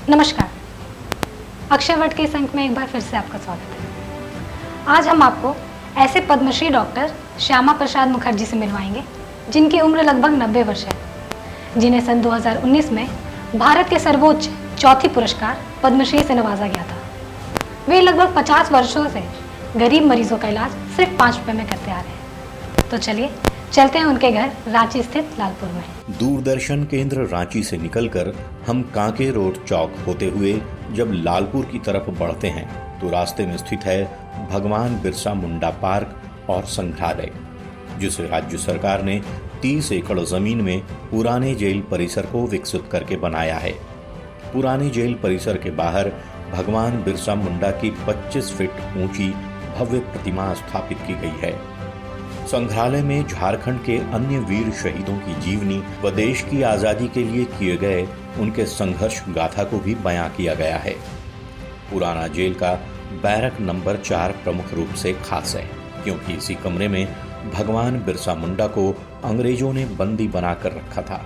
नमस्कार। अक्षयवट के इस अंक में एक बार फिर से आपका स्वागत है। आज हम आपको ऐसे पद्मश्री डॉक्टर श्यामा प्रसाद मुखर्जी से मिलवाएंगे जिनकी उम्र लगभग 90 वर्ष है, जिन्हें सन 2019 में भारत के सर्वोच्च चौथी पुरस्कार पद्मश्री से नवाजा गया था। वे लगभग 50 वर्षों से गरीब मरीजों का इलाज सिर्फ 5 रुपए में करते आ रहे हैं। तो चलिए चलते हैं उनके घर रांची स्थित लालपुर में। दूरदर्शन केंद्र रांची से निकलकर हम कांके रोड चौक होते हुए जब लालपुर की तरफ बढ़ते हैं तो रास्ते में स्थित है भगवान बिरसा मुंडा पार्क और संग्रहालय, जिसे राज्य सरकार ने 30 एकड़ जमीन में पुराने जेल परिसर को विकसित करके बनाया है। पुराने जेल परिसर के बाहर भगवान बिरसा मुंडा की 25 फीट ऊंची भव्य प्रतिमा स्थापित की गई है। संग्रहालय में झारखंड के अन्य वीर शहीदों की जीवनी व देश की आजादी के लिए किए गए उनके संघर्ष गाथा को भी बयां किया गया है। पुराना जेल का बैरक नंबर 4 प्रमुख रूप से खास है, क्योंकि इसी कमरे में भगवान बिरसा मुंडा को अंग्रेजों ने बंदी बनाकर रखा था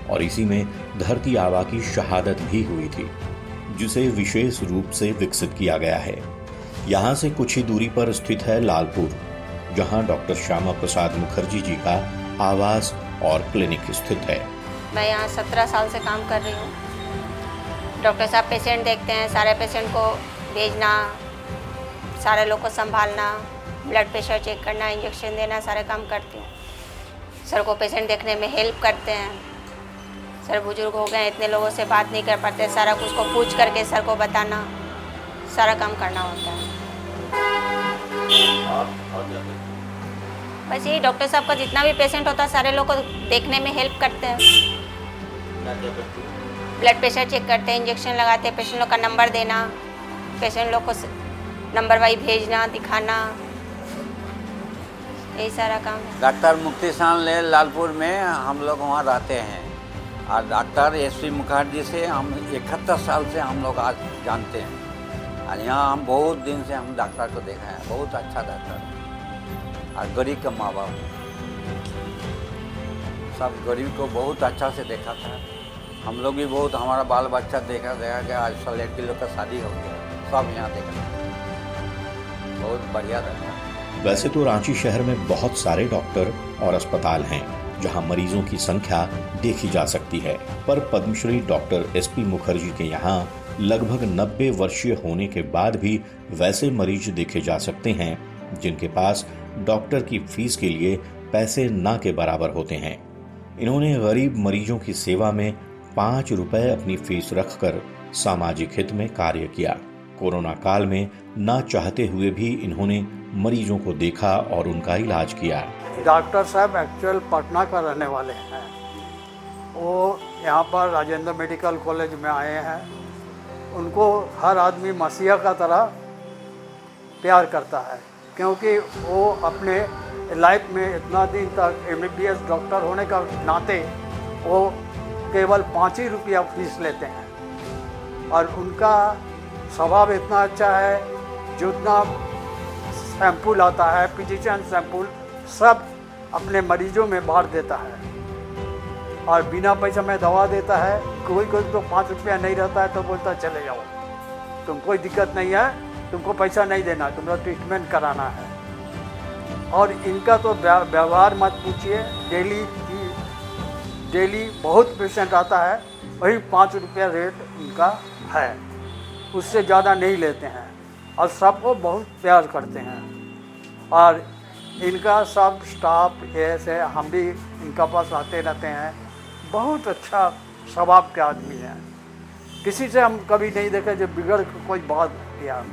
और इसी में धरती आबा की शहादत भी हुई थी, जिसे विशेष रूप से विकसित किया गया है। यहाँ से कुछ ही दूरी पर स्थित है लालपुर, जहां डॉक्टर श्यामा प्रसाद मुखर्जी जी का आवास और क्लिनिक स्थित है। मैं यहाँ 17 साल से काम कर रही हूँ। डॉक्टर साहब पेशेंट देखते हैं, सारे पेशेंट को भेजना, सारे लोग को संभालना, ब्लड प्रेशर चेक करना, इंजेक्शन देना, सारे काम करती हूँ। सर को पेशेंट देखने में हेल्प करते हैं। सर बुजुर्ग हो गए, इतने लोगों से बात नहीं कर पाते, सारा कुछ को पूछ करके सर को बताना, सारा काम करना होता है। बस यही डॉक्टर साहब का जितना भी पेशेंट होता है सारे लोग को देखने में हेल्प करते हैं। ब्लड प्रेशर चेक करते हैं, इंजेक्शन लगाते हैं, पेशेंट लोग का नंबर देना, पेशेंट लोग को नंबर वाइज भेजना, दिखाना, यही सारा काम है। डॉक्टर मुक्तिसान ले लालपुर में हम लोग वहाँ रहते हैं और डॉक्टर एसपी मुखर्जी से हम 71 साल से हम लोग आज जानते हैं और यहाँ हम बहुत दिन से हम डॉक्टर को देखा है। बहुत अच्छा डॉक्टर और गरीब का माँ बाप सब गरीब को बहुत अच्छा से देखा था। हम लोग भी बहुत, हमारा बाल बच्चा देखा गया, आज सब लड़की लोग का शादी हो गया, सब यहाँ देखा, बहुत बढ़िया था। वैसे तो रांची शहर में बहुत सारे डॉक्टर और अस्पताल हैं जहां मरीजों की संख्या देखी जा सकती है, पर पद्मश्री डॉक्टर एसपी मुखर्जी के यहाँ लगभग 90 वर्षीय होने के बाद भी वैसे मरीज देखे जा सकते हैं जिनके पास डॉक्टर की फीस के लिए पैसे ना के बराबर होते हैं। इन्होंने गरीब मरीजों की सेवा में 5 रुपए अपनी फीस रखकर सामाजिक हित में कार्य किया। कोरोना काल में ना चाहते हुए भी इन्होंने मरीजों को देखा और उनका इलाज किया। डॉक्टर साहब एक्चुअल पटना का रहने वाले हैं। वो यहाँ पर राजेंद्र मेडिकल कॉलेज में आए हैं। उनको हर आदमी मसीहा का तरह प्यार करता है, क्योंकि वो अपने लाइफ में इतना दिन तक MBBS डॉक्टर होने का नाते वो केवल 5 ही रुपया फीस लेते हैं और उनका स्वभाव इतना अच्छा है। जितना सैंपल आता है, फिजिशियन सैंपल सब अपने मरीजों में बांट देता है और बिना पैसा में दवा देता है। कोई तो 5 रुपया नहीं रहता है तो बोलता चले जाओ, तुम कोई दिक्कत नहीं है, तुमको पैसा नहीं देना, तुमको ट्रीटमेंट कराना है। और इनका तो व्यवहार मत पूछिए। डेली बहुत पेशेंट आता है, वही 5 रुपया रेट उनका है, उससे ज़्यादा नहीं लेते हैं और सबको बहुत प्यार करते हैं। और इनका सब स्टाफ ऐसे, हम भी इनका पास आते रहते हैं। बहुत अच्छा स्वभाव के आदमी हैं। किसी से हम कभी नहीं देखे जो बिगड़ कोई बात किया।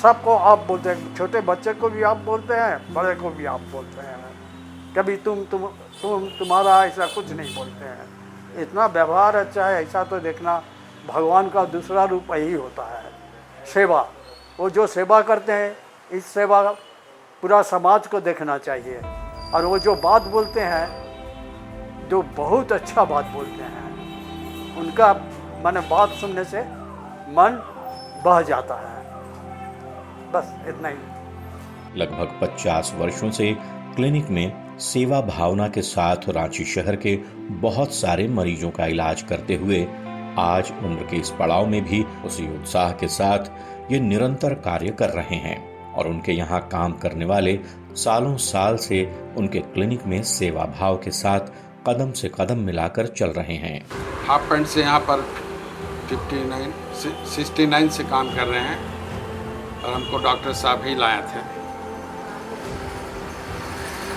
सबको आप बोलते हैं, छोटे बच्चे को भी आप बोलते हैं, बड़े को भी आप बोलते हैं। कभी तुम्हारा ऐसा कुछ नहीं बोलते हैं। इतना व्यवहार अच्छा है। ऐसा तो देखना भगवान का दूसरा रूप यही होता है, सेवा। वो जो सेवा करते हैं, इस सेवा पूरा समाज को देखना चाहिए। और वो जो बात बोलते हैं, जो बहुत अच्छा बात बोलते हैं, उनका मैंने बात सुनने से मन बह जाता है। बस इतना ही। लगभग 50 वर्षों से क्लिनिक में सेवा भावना के साथ रांची शहर के बहुत सारे मरीजों का इलाज करते हुए आज उम्र के इस पड़ाव में भी उसी उत्साह के साथ ये निरंतर कार्य कर रहे हैं और उनके यहाँ काम करने वाले सालों साल से उनके क्लिनिक में सेवा भाव के साथ कदम से कदम मिलाकर चल रहे हैं। हाफ पैंट से यहाँ पर 69 से काम कर रहे हैं और हमको डॉक्टर साहब ही लाए थे।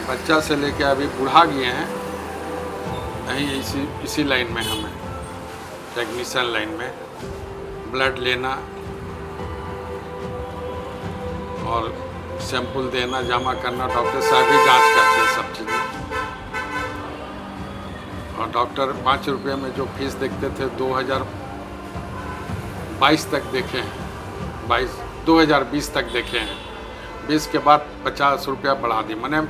बच्चा से लेके अभी बूढ़ा गए हैं, यहीं इसी लाइन में हमें टेक्नीशियन लाइन में ब्लड लेना और सैंपल देना, जमा करना, डॉक्टर साहब ही जांच करते हैं सब चीज़ें। और डॉक्टर 5 रुपये में जो फीस देखते थे 2022 तक देखे हैं, 2020 तक देखे हैं। 20 के बाद 50 रुपया बढ़ा दी, मैंने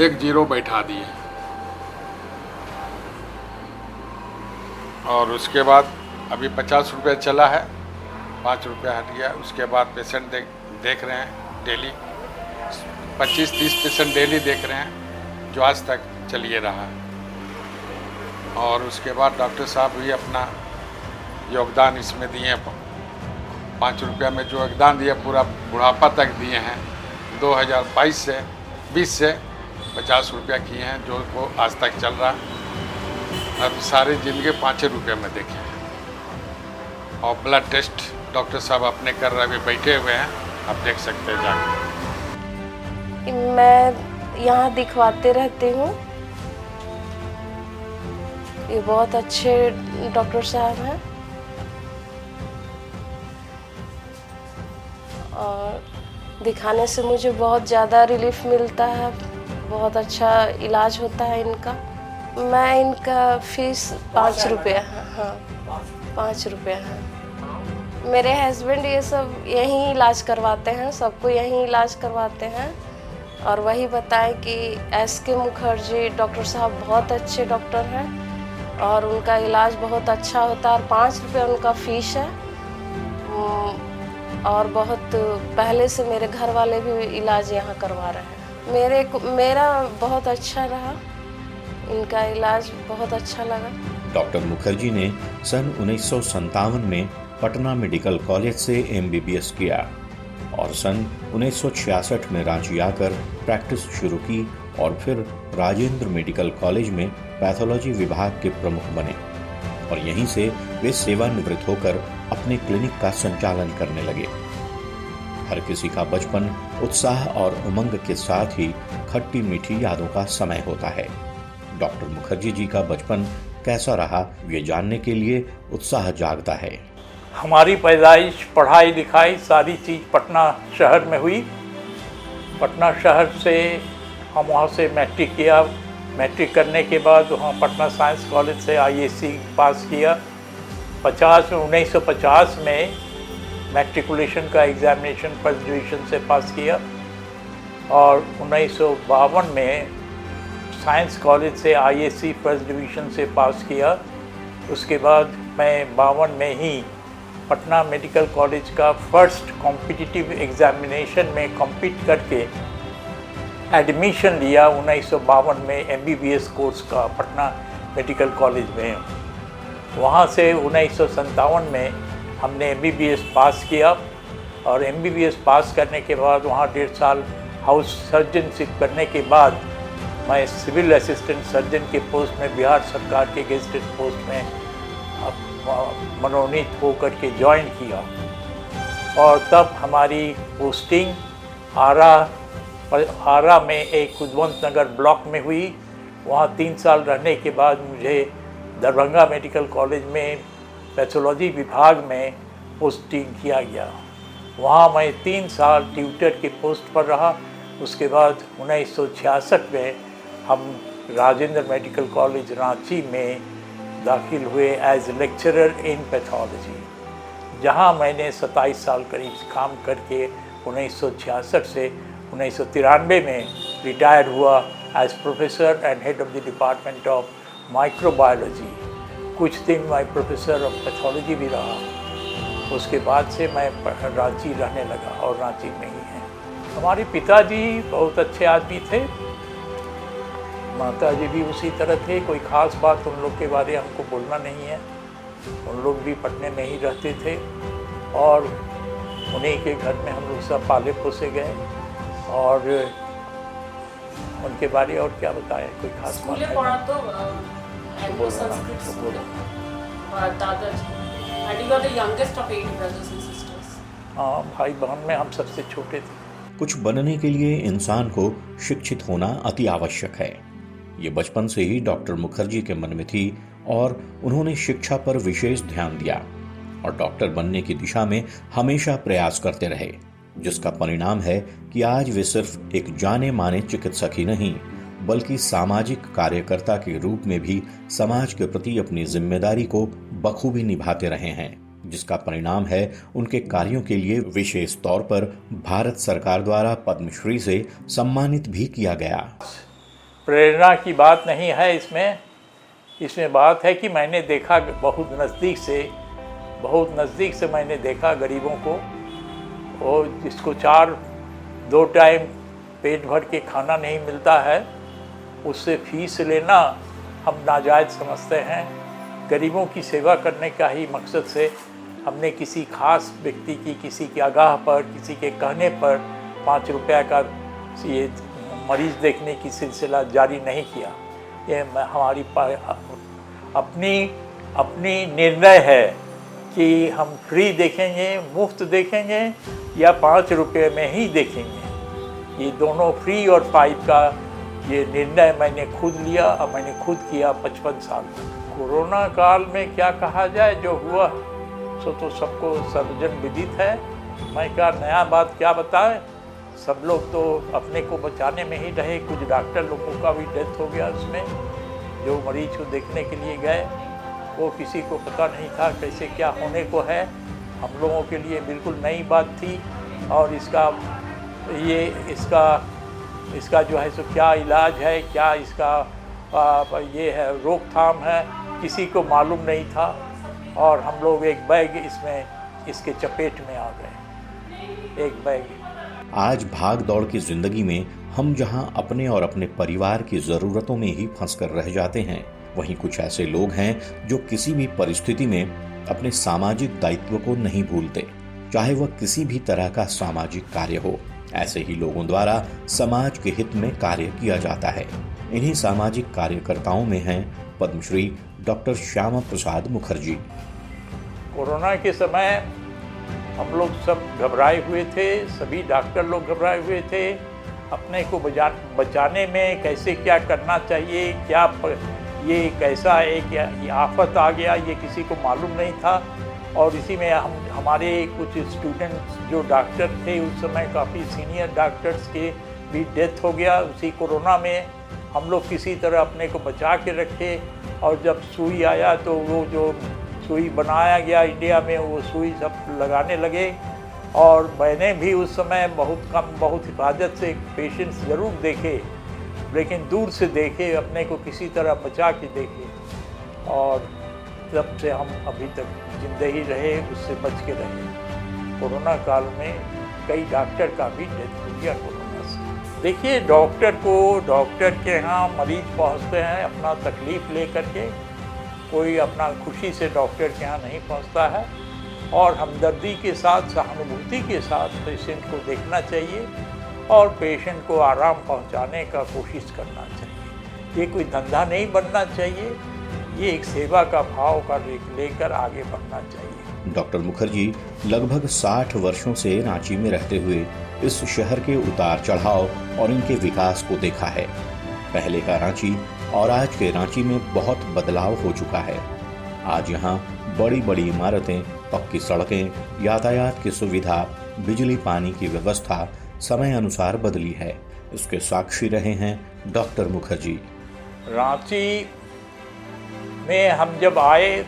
1 जीरो बैठा दिए। और उसके बाद अभी 50 रुपये चला है, 5 रुपया हट गया। उसके बाद पेशेंट देख रहे हैं डेली, 25-30 पेशेंट डेली देख रहे हैं, जो आज तक चलिए रहा है। और उसके बाद डॉक्टर साहब भी अपना योगदान इसमें दिए, 5 रुपया में जो योगदान दिए पूरा बुढ़ापा तक दिए हैं। 2022 से 20 से 50 रुपया किए हैं, जो वो आज तक चल रहा है। अब सारी ज़िंदगी 5 रुपये में देखे हैं। और ब्लड टेस्ट डॉक्टर साहब अपने कर रहे, अभी बैठे हुए हैं, आप देख सकते हैं जाके। मैं यहाँ दिखवाते रहती हूँ, ये बहुत अच्छे डॉक्टर साहब हैं और दिखाने से मुझे बहुत ज़्यादा रिलीफ मिलता है, बहुत अच्छा इलाज होता है इनका। मैं इनका फीस 5 रुपये है, हाँ 5 रुपये है। मेरे हस्बैंड ये सब यहीं इलाज करवाते हैं, सबको यहीं इलाज करवाते हैं और वही बताएं कि SK मुखर्जी डॉक्टर साहब बहुत अच्छे डॉक्टर हैं और उनका इलाज बहुत अच्छा होता है और 5 रुपये उनका फ़ीस है। और बहुत पहले से मेरे घर वाले भी इलाज यहाँ करवा रहे हैं। मेरा बहुत अच्छा रहा, इनका इलाज बहुत अच्छा लगा। डॉक्टर मुखर्जी ने सन 1957 में पटना मेडिकल कॉलेज से MBBS किया और सन 1966 में रांची आकर प्रैक्टिस शुरू की और फिर राजेंद्र मेडिकल कॉलेज में पैथोलॉजी विभाग के प्रमुख बने और यहीं से वे सेवानिवृत्त होकर अपने क्लिनिक का संचालन करने लगे। हर किसी का बचपन उत्साह और उमंग के साथ ही खट्टी मीठी यादों का समय होता है। डॉक्टर मुखर्जी जी का बचपन कैसा रहा, ये जानने के लिए उत्साह जागता है। हमारी पैदाइश, पढ़ाई लिखाई सारी चीज़ पटना शहर में हुई। पटना शहर से हम वहाँ से मैट्रिक किया। मैट्रिक करने के बाद वहाँ पटना साइंस कॉलेज से IAC पास किया। 1950 में मैट्रिकुलेशन का एग्ज़ामिनेशन फर्स्ट डिवीज़न से पास किया और 1952 में साइंस कॉलेज से IAC फर्स्ट डिवीज़न से पास किया। उसके बाद मैं 52 में ही पटना मेडिकल कॉलेज का फर्स्ट कॉम्पिटिटिव एग्ज़ामिनेशन में कॉम्पीट करके एडमिशन लिया 1952 में MBBS कोर्स का पटना मेडिकल कॉलेज में। वहाँ से 1957 में हमने MBBS पास किया और MBBS पास करने के बाद वहाँ 1.5 साल हाउस सर्जनशिप करने के बाद मैं सिविल असिस्टेंट सर्जन के पोस्ट में बिहार सरकार के गेजेटेड पोस्ट में मनोनीत होकर के ज्वाइन किया और तब हमारी पोस्टिंग आरा में एक खुदवंत नगर ब्लॉक में हुई। वहाँ 3 साल रहने के बाद मुझे दरभंगा मेडिकल कॉलेज में पैथोलॉजी विभाग में पोस्टिंग किया गया। वहाँ मैं 3 साल ट्यूटर के पोस्ट पर रहा। उसके बाद 1966 में हम राजेंद्र मेडिकल कॉलेज रांची में दाखिल हुए एज लेक्चरर इन पैथोलॉजी, जहाँ मैंने 27 साल करीब काम करके 1966 से 1993 में रिटायर हुआ as professor and head of the department of microbiology. कुछ दिन मैं प्रोफेसर ऑफ पैथोलॉजी भी रहा। उसके बाद से मैं रांची रहने लगा और रांची में ही हैं। हमारे पिताजी बहुत अच्छे आदमी थे, माताजी भी उसी तरह थे। कोई ख़ास बात उन लोग के बारे में हमको बोलना नहीं है। उन लोग भी पटने में ही रहते थे और उन्हीं के घर में हम लोग सब पाले पोसे गए। और उनके बारे और क्या बताएं, कोई खास बात स्कूले है? पढ़ा तो एंग्लो संस्कृत स्कूल और दादाजी and you are the youngest of 8 brothers and sisters. हाँ, भाई बहन में हम सबसे छोटे थे। कुछ बनने के लिए इंसान को शिक्षित होना अति आवश्यक है। ये बचपन से ही डॉक्टर मुखर्जी के मन में थी और उन्होंने शिक्षा पर विशेष ध्यान दिया और डॉक्टर बनने की दिशा में हमेशा प्रयास करते रहे, जिसका परिणाम है कि आज वे सिर्फ एक जाने माने चिकित्सक ही नहीं बल्कि सामाजिक कार्यकर्ता के रूप में भी समाज के प्रति अपनी जिम्मेदारी को बखूबी निभाते रहे हैं, जिसका परिणाम है उनके कार्यों के लिए विशेष तौर पर भारत सरकार द्वारा पद्मश्री से सम्मानित भी किया गया। प्रेरणा की बात नहीं है इसमें बात है कि मैंने देखा बहुत नज़दीक से मैंने देखा गरीबों को, और जिसको 2 टाइम पेट भर के खाना नहीं मिलता है, उससे फीस लेना हम नाजायज़ समझते हैं। गरीबों की सेवा करने का ही मकसद से हमने किसी खास व्यक्ति की, किसी के आगाह पर, किसी के कहने पर 5 रुपया का ये मरीज़ देखने की सिलसिला जारी नहीं किया। ये हमारी अपनी निर्णय है कि हम फ्री देखेंगे, मुफ्त देखेंगे या 5 रुपये में ही देखेंगे। ये दोनों फ्री और 5 का ये निर्णय मैंने खुद लिया और मैंने खुद किया 55 साल में। कोरोना काल में क्या कहा जाए, जो हुआ सो तो सबको सर्वजन विदित है। मैं क्या नया बात क्या बताएं, सब लोग तो अपने को बचाने में ही रहे। कुछ डॉक्टर लोगों का भी डेथ हो गया उसमें, जो मरीज को देखने के लिए गए वो किसी को पता नहीं था कैसे क्या होने को है। हम लोगों के लिए बिल्कुल नई बात थी और इसका जो है सो क्या इलाज है, क्या इसका ये है रोकथाम है, किसी को मालूम नहीं था और हम लोग एक बैग इसके चपेट में आ गए, एक बैग। आज भाग दौड़ की जिंदगी में हम जहां अपने और अपने परिवार की जरूरतों में ही फंसकर रह जाते हैं, वहीं कुछ ऐसे लोग हैं जो किसी भी परिस्थिति में अपने सामाजिक दायित्व को नहीं भूलते, चाहे वह किसी भी तरह का सामाजिक कार्य हो। ऐसे ही लोगों द्वारा समाज के हित में कार्य किया जाता है। इन्हीं सामाजिक कार्यकर्ताओं में हैं पद्मश्री डॉक्टर श्यामा प्रसाद मुखर्जी। कोरोना के समय हम लोग सब घबराए हुए थे, सभी डॉक्टर लोग घबराए हुए थे। अपने को बचाने में कैसे क्या करना चाहिए, ये कैसा एक आफत आ गया, ये किसी को मालूम नहीं था। और इसी में हमारे कुछ स्टूडेंट्स जो डॉक्टर थे उस समय, काफ़ी सीनियर डॉक्टर्स के भी डेथ हो गया उसी कोरोना में। हम लोग किसी तरह अपने को बचा के रखे और जब सुई आया तो वो जो सुई बनाया गया इंडिया में, वो सुई सब लगाने लगे। और मैंने भी उस समय बहुत हिफाजत से पेशेंट्स ज़रूर देखे, लेकिन दूर से देखे, अपने को किसी तरह बचा के देखे और तब से हम अभी तक जिंदा ही रहे, उससे बच के रहे। कोरोना काल में कई डॉक्टर का भी डेथ हो गया कोरोना से। देखिए, डॉक्टर के यहाँ मरीज पहुँचते हैं अपना तकलीफ़ ले करके, कोई अपना खुशी से डॉक्टर के यहाँ नहीं पहुँचता है। और हमदर्दी के साथ, सहानुभूति के साथ पेशेंट को देखना चाहिए और पेशेंट को आराम पहुंचाने का कोशिश करना चाहिए। ये कोई धंधा नहीं बनना चाहिए, ये एक सेवा का भाव का लेकर आगे बढ़ना चाहिए। डॉक्टर मुखर्जी लगभग 60 वर्षों से रांची में रहते हुए इस शहर के उतार चढ़ाव और इनके विकास को देखा है। पहले का रांची और आज के रांची में बहुत बदलाव हो चुका है। आज यहाँ बड़ी बड़ी इमारतें, पक्की सड़कें, यातायात की सुविधा, बिजली पानी की व्यवस्था समय अनुसार बदली है। इसके साक्षी रहे हैं डॉक्टर मुखर्जी। रांची में हम जब आए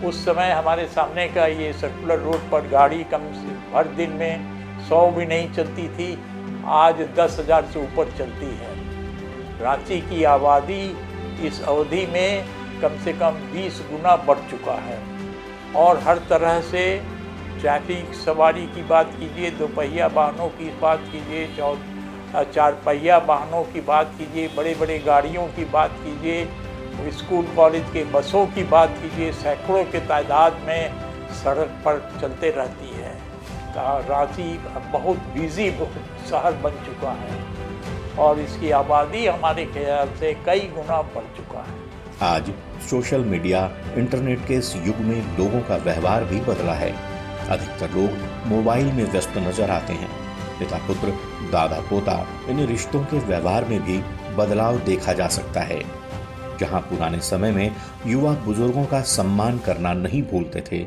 उस समय हमारे सामने का ये सर्कुलर रोड पर गाड़ी कम से हर दिन में 100 भी नहीं चलती थी, आज 10,000 से ऊपर चलती है। रांची की आबादी इस अवधि में कम से कम 20 गुना बढ़ चुका है और हर तरह से ट्रैफिक सवारी की बात कीजिए, दोपहिया वाहनों की बात कीजिए, 4 पहिया वाहनों की बात कीजिए, बड़े बड़े गाड़ियों की बात कीजिए, स्कूल कॉलेज के बसों की बात कीजिए, सैकड़ों के तादाद में सड़क पर चलते रहती है। रांची अब बहुत बिजी शहर बन चुका है और इसकी आबादी हमारे ख्याल से कई गुना बढ़ चुका है। आज सोशल मीडिया, इंटरनेट के इस युग में लोगों का व्यवहार भी बदला है। अधिकतर लोग मोबाइल में व्यस्त नजर आते हैं। पिता पुत्र, दादा पोता, इन रिश्तों के व्यवहार में भी बदलाव देखा जा सकता है। जहां पुराने समय में युवा बुजुर्गों का सम्मान करना नहीं भूलते थे,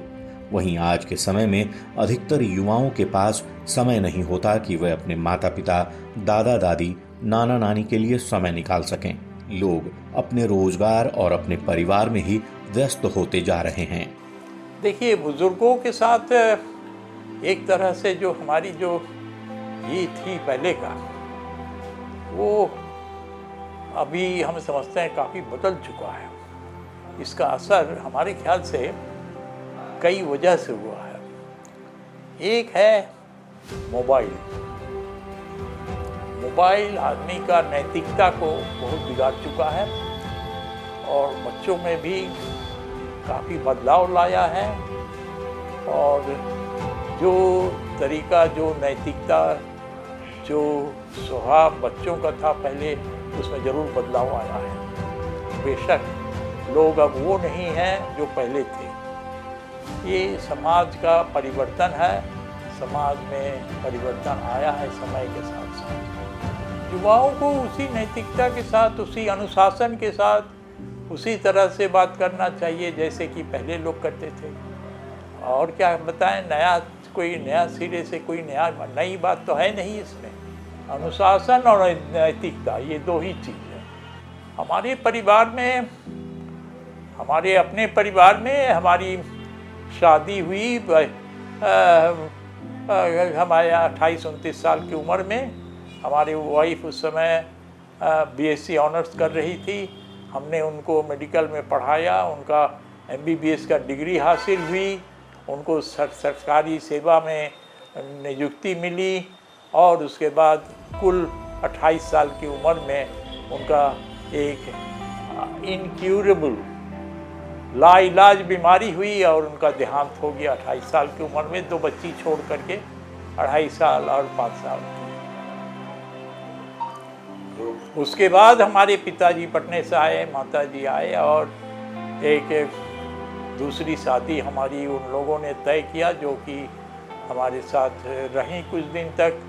वहीं आज के समय में अधिकतर युवाओं के पास समय नहीं होता कि वे अपने माता पिता, दादा दादी, नाना नानी के लिए समय निकाल सकें। लोग अपने रोजगार और अपने परिवार में ही व्यस्त होते जा रहे हैं। देखिए, बुजुर्गों के साथ एक तरह से जो हमारी जो ये थी पहले का, वो अभी हम समझते हैं काफ़ी बदल चुका है। इसका असर हमारे ख्याल से कई वजह से हुआ है। एक है मोबाइल। मोबाइल आदमी का नैतिकता को बहुत बिगाड़ चुका है और बच्चों में भी काफ़ी बदलाव लाया है। और जो तरीका, जो नैतिकता, जो स्वभाव बच्चों का था पहले, उसमें ज़रूर बदलाव आया है। बेशक लोग अब वो नहीं हैं जो पहले थे। ये समाज का परिवर्तन है। समाज में परिवर्तन आया है समय के साथ साथ। युवाओं को उसी नैतिकता के साथ, उसी अनुशासन के साथ, उसी तरह से बात करना चाहिए जैसे कि पहले लोग करते थे। और क्या बताएं, कोई नया सिरे से कोई नई बात तो है नहीं इसमें। अनुशासन और नैतिकता, ये दो ही चीज़ है। हमारे परिवार में, हमारे अपने परिवार में हमारी शादी हुई हमारे 28-29 साल की उम्र में। हमारी वाइफ उस समय BSc ऑनर्स कर रही थी। हमने उनको मेडिकल में पढ़ाया, उनका MBBS का डिग्री हासिल हुई, उनको सरकारी सेवा में नियुक्ति मिली और उसके बाद कुल 28 साल की उम्र में उनका एक इनक्यूरेबल लाइलाज बीमारी हुई और उनका देहांत हो गया 28 साल की उम्र में। 2 बच्ची छोड़ करके, 2.5 साल और 5 साल की। उसके बाद हमारे पिताजी पटने से आए, माताजी आए और एक दूसरी शादी हमारी उन लोगों ने तय किया जो कि हमारे साथ रहीं कुछ दिन तक।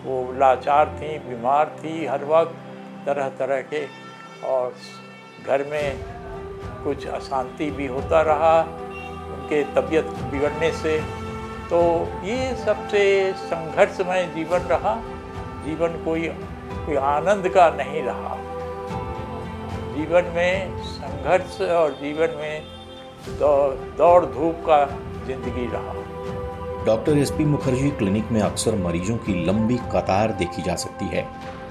वो लाचार थी, बीमार थी हर वक्त, तरह तरह के, और घर में कुछ अशांति भी होता रहा उनके तबीयत बिगड़ने से। तो ये सबसे संघर्षमय जीवन रहा। जीवन कोई आनंद का नहीं रहा। जीवन में संघर्ष और जीवन में दौड़ धूप का जिंदगी रहा। डॉक्टर SP मुखर्जी क्लिनिक में अक्सर मरीजों की लंबी कतार देखी जा सकती है,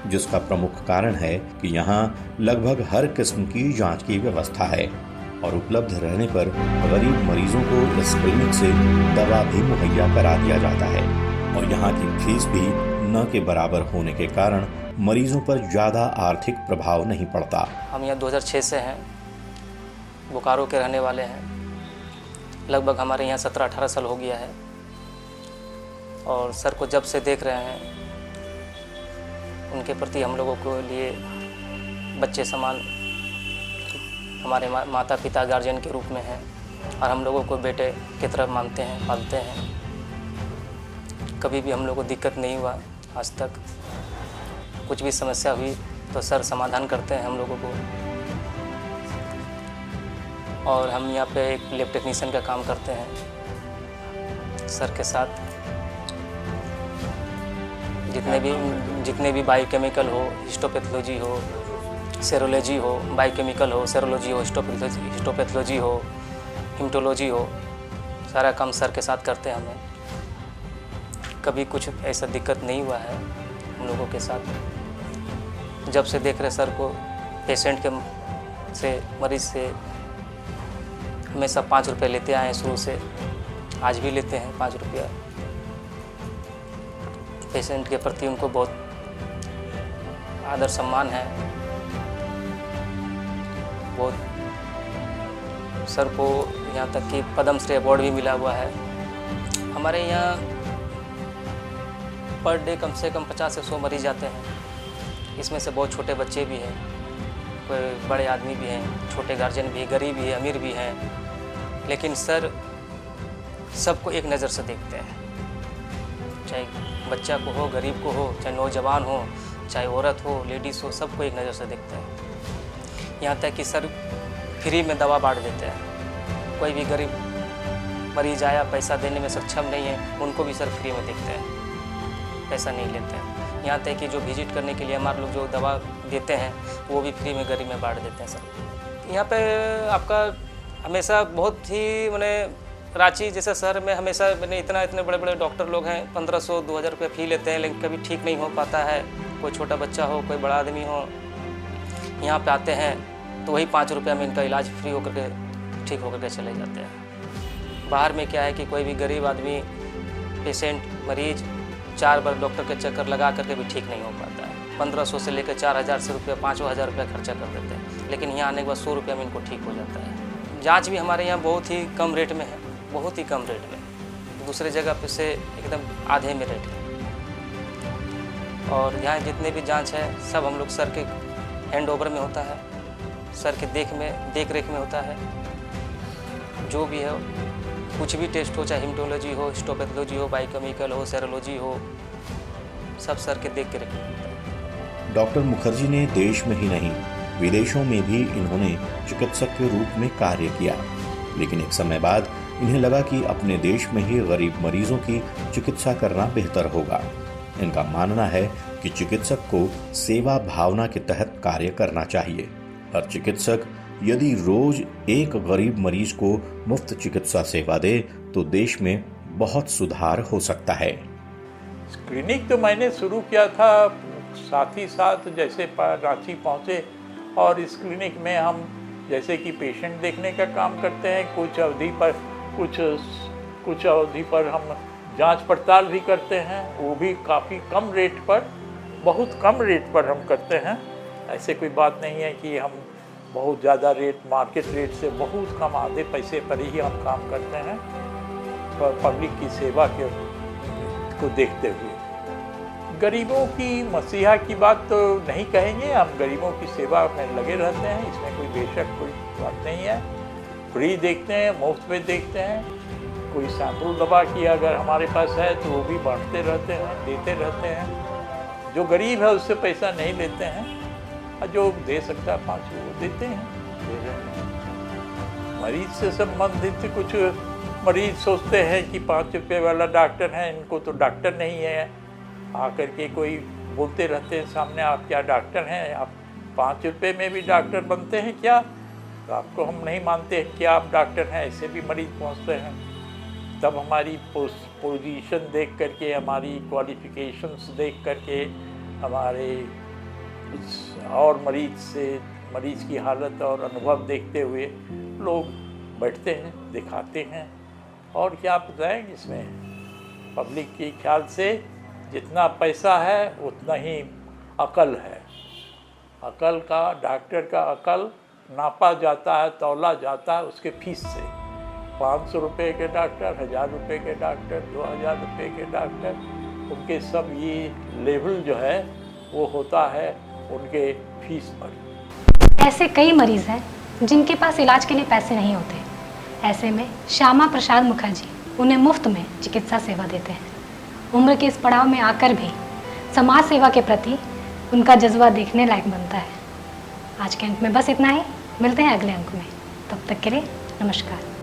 जिसका प्रमुख कारण है कि यहाँ लगभग हर किस्म की जांच की व्यवस्था है और उपलब्ध रहने पर गरीब मरीजों को इस क्लिनिक से दवा भी मुहैया करा दिया जाता है। और यहाँ की फीस भी न के बराबर होने के कारण मरीजों पर ज़्यादा आर्थिक प्रभाव नहीं पड़ता। हम यहाँ 2006 से हैं, बोकारो के रहने वाले हैं। लगभग हमारे यहाँ 17-18 साल हो गया है और सर को जब से देख रहे हैं, उनके प्रति हम लोगों को लिए बच्चे समान हमारे माता पिता गार्जियन के रूप में हैं और हम लोगों को बेटे की तरह मानते हैं, पालते हैं। कभी भी हम लोग को दिक्कत नहीं हुआ आज तक। कुछ भी समस्या हुई तो सर समाधान करते हैं हम लोगों को। और हम यहाँ पे एक लैब टेक्नीशियन का काम करते हैं सर के साथ। जितने भी बायोकेमिकल हो, हिस्टोपैथोलॉजी हो, सेरोलॉजी हो, बायोकेमिकल हो, सेरोलॉजी हो, हिस्टोपैथोलॉजी हो, हिमेटोलॉजी हो, सारा काम सर के साथ करते हैं हमें। कभी कुछ ऐसा दिक्कत नहीं हुआ है हम लोगों के साथ। जब से देख रहे सर को, पेशेंट के से, मरीज से हमेशा 5 रुपये लेते आए शुरू से, आज भी लेते हैं 5 रुपया। पेशेंट के प्रति उनको बहुत आदर सम्मान है, बहुत सर को यहाँ तक कि पद्मश्री अवार्ड भी मिला हुआ है। हमारे यहाँ पर डे कम से कम 50 से 100 मरीज आते हैं। इसमें से बहुत छोटे बच्चे भी हैं, कोई बड़े आदमी भी हैं, छोटे गार्जियन भी, गरीब भी है, अमीर भी हैं। लेकिन सर सबको एक नज़र से देखते हैं, चाहे बच्चा को हो, गरीब को हो, चाहे नौजवान हो, चाहे औरत हो, लेडीज़ हो, सबको एक नज़र से देखते हैं। यहाँ तक कि सर फ्री में दवा बांट देते हैं। कोई भी गरीब मरीज आया, पैसा देने में सक्षम नहीं है, उनको भी सर फ्री में देखते हैं, पैसा नहीं लेते हैं। यहाँ तक कि जो विजिट करने के लिए हमारे लोग जो दवा देते हैं वो भी फ्री में गरीब में बांट देते हैं सर। यहाँ पे आपका हमेशा बहुत ही मैंने रांची जैसे शहर में हमेशा मैंने इतने बड़े बड़े डॉक्टर लोग हैं, 1500-2000 रुपये फ़ी लेते हैं, लेकिन कभी ठीक नहीं हो पाता है। कोई छोटा बच्चा हो, कोई बड़ा आदमी हो, यहाँ पे आते हैं तो वही 5 रुपये में इनका इलाज फ्री होकर के ठीक होकर के चले जाते हैं। बाहर में क्या है कि कोई भी गरीब आदमी, पेशेंट, मरीज 4 बार डॉक्टर के चक्कर लगा करके भी ठीक नहीं हो पाता है। 1500 से लेकर 4000 से रुपये 5000 रुपये खर्चा कर देते हैं, लेकिन यहाँ आने के बाद 100 रुपये में इनको ठीक हो जाता है। जांच भी हमारे यहाँ बहुत ही कम रेट में है, बहुत ही कम रेट में, दूसरे जगह पे से एकदम आधे में रेट है। और यहाँ जितने भी जांच है सब हम लोग सर के हैंड ओवर में होता है, सर के देख रेख में होता है। जो भी है, कुछ भी टेस्ट हो, चाहे हिमेटोलॉजी हो, हिस्टोपैथोलॉजी हो, बायोकेमिकल हो, सेरोलॉजी हो, सब सर के देख के रखना होता है। डॉक्टर मुखर्जी ने देश में ही नहीं विदेशों में भी इन्होंने चिकित्सक के रूप में कार्य किया, लेकिन एक समय बाद इन्हें लगा कि अपने देश में ही गरीब मरीजों की चिकित्सा करना बेहतर होगा। इनका मानना है कि चिकित्सक को सेवा भावना के तहत कार्य करना चाहिए। हर चिकित्सक यदि रोज एक गरीब मरीज को मुफ्त चिकित्सा सेवा दे तो देश में बहुत सुधार हो सकता है। क्लिनिक तो मैंने शुरू किया था साथ ही साथ जैसे रांची पहुँचे, और इस क्लिनिक में हम जैसे कि पेशेंट देखने का काम करते हैं, कुछ अवधि पर हम जांच पड़ताल भी करते हैं, वो भी काफ़ी कम रेट पर, बहुत कम रेट पर हम करते हैं। ऐसे कोई बात नहीं है कि हम बहुत ज़्यादा रेट, मार्केट रेट से बहुत कम, आधे पैसे पर ही हम काम करते हैं पब्लिक की सेवा को देखते हुए। गरीबों की मसीहा की बात तो नहीं कहेंगे, हम गरीबों की सेवा में लगे रहते हैं, इसमें कोई बेशक कोई बात नहीं है। फ्री देखते हैं, मुफ्त में देखते हैं। कोई सैंपल दवा की अगर हमारे पास है तो वो भी बांटते रहते हैं, देते रहते हैं। जो गरीब है उससे पैसा नहीं लेते हैं, और जो दे सकता है 5 वो देते हैं, दे रहे हैं। मरीज से संबंधित कुछ मरीज सोचते हैं कि 5 रुपये वाला डॉक्टर है, इनको तो डॉक्टर नहीं है। आकर के कोई बोलते रहते हैं सामने, आप क्या डॉक्टर हैं, आप 5 रुपये में भी डॉक्टर बनते हैं क्या? तो आपको हम नहीं मानते हैं कि आप डॉक्टर हैं, ऐसे भी मरीज पहुंचते हैं। तब हमारी पोजीशन देख करके, हमारी क्वालिफिकेशंस देख करके, हमारे और मरीज की हालत और अनुभव देखते हुए लोग बैठते हैं, दिखाते हैं। और क्या बताएं, इसमें पब्लिक के ख्याल से जितना पैसा है उतना ही अकल है। अकल का, डॉक्टर का अकल नापा जाता है, तौला जाता है उसके फीस से। 500 रुपये के डॉक्टर, 1000 रुपये के डॉक्टर, 2000 रुपये के डॉक्टर, उनके सब ये लेवल जो है वो होता है उनके फीस पर। ऐसे कई मरीज हैं जिनके पास इलाज के लिए पैसे नहीं होते। ऐसे में श्यामा प्रसाद मुखर्जी उन्हें मुफ्त में चिकित्सा सेवा देते हैं। उम्र के इस पड़ाव में आकर भी समाज सेवा के प्रति उनका जज्बा देखने लायक बनता है। आज के अंक में बस इतना ही, मिलते हैं अगले अंक में। तब तक के लिए नमस्कार।